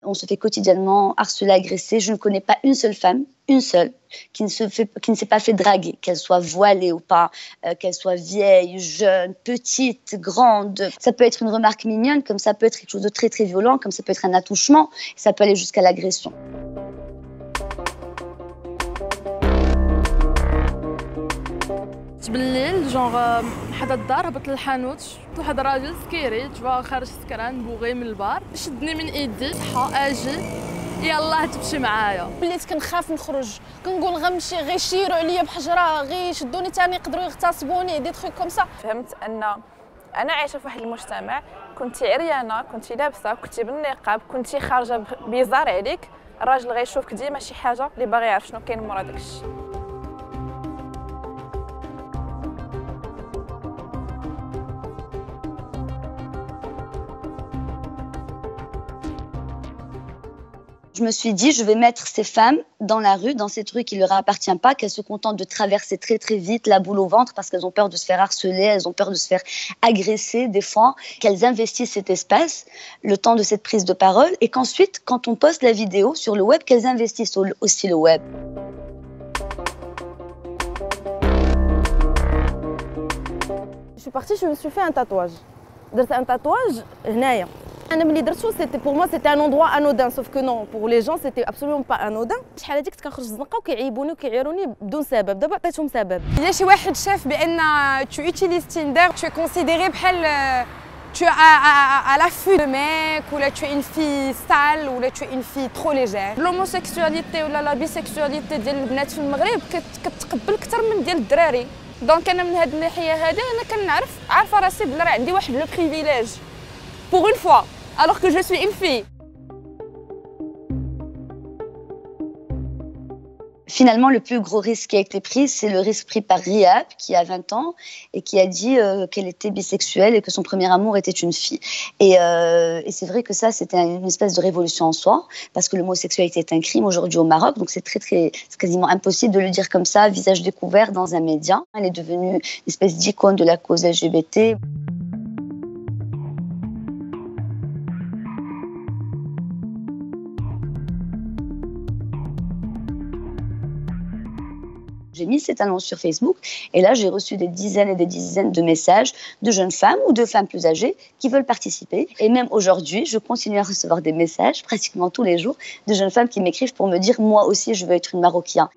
On se fait quotidiennement harceler, agresser. Je ne connais pas une seule femme, une seule, qui ne s'est pas fait draguer, qu'elle soit voilée ou pas, qu'elle soit vieille, jeune, petite, grande. Ça peut être une remarque mignonne, comme ça peut être quelque chose de très très violent, comme ça peut être un attouchement, ça peut aller jusqu'à l'agression. بالليل جونغ حدا الدار هبط للحانوت شفت واحد راجل سكيري تبا خارج سكران بوغي من البار شدني من ايدي صحا اجي يلاه تمشي معايا وليت كنخاف نخرج كنقول غنمشي غيشيروا عليا بحجره غيشدوني ثاني يقدروا يغتصبوني دي تخيك كوم سا. فهمت ان انا عايشه في واحد المجتمع كنتي عريانه كنتي لابسه كنتي بالنقاب كنتي خارجه بيزار عليك الراجل غيشوفك ديما شي حاجه اللي باغي يعرف شنو كاين مورا داكشي. Je me suis dit, je vais mettre ces femmes dans la rue, dans cette rue qui ne leur appartient pas, qu'elles se contentent de traverser très très vite, la boule au ventre, parce qu'elles ont peur de se faire harceler, elles ont peur de se faire agresser des fois, qu'elles investissent cet espace, le temps de cette prise de parole, et qu'ensuite, quand on poste la vidéo sur le web, qu'elles investissent aussi le web. Je suis partie, je me suis fait un tatouage. درت un tatouage هنايا. انا ملي درتو سيتي بور موا سيتي ان اندروا انودان سوف كو نو بور لي جون سيتي ابسوليوم با انودان. شحال هذيك كنت كنخرج الزنقه وكيعيبوني وكيعيروني بدون سبب دابا عطيتهم سبب. الا شي واحد شاف بان تو يوتيليز تيندر تو كونسيديري بحال tu es à l'affût de mec ou là tu es une fille sale ou là tu es une fille trop légère. l'homosexualité ولا لا بيسيكسواليتي ديال البنات في المغرب كتقبل اكثر من ديال الدراري. دونك انا من هذه الناحيه هذه انا كنعرف عارفه راسي بلي راه عندي واحد لو بريفيليج pour une fois alors que je suis une fille. Finalement, le plus gros risque qui a été pris, c'est le risque pris par Rihab, qui a 20 ans, et qui a dit qu'elle était bisexuelle et que son premier amour était une fille. Et c'est vrai que ça, c'était une espèce de révolution en soi, parce que l'homosexualité est un crime aujourd'hui au Maroc, donc c'est quasiment impossible de le dire comme ça, visage découvert dans un média. Elle est devenue une espèce d'icône de la cause LGBT. J'ai mis cette annonce sur Facebook et là, j'ai reçu des dizaines et des dizaines de messages de jeunes femmes ou de femmes plus âgées qui veulent participer. Et même aujourd'hui, je continue à recevoir des messages pratiquement tous les jours de jeunes femmes qui m'écrivent pour me dire « Moi aussi, je veux être une Marocaine ».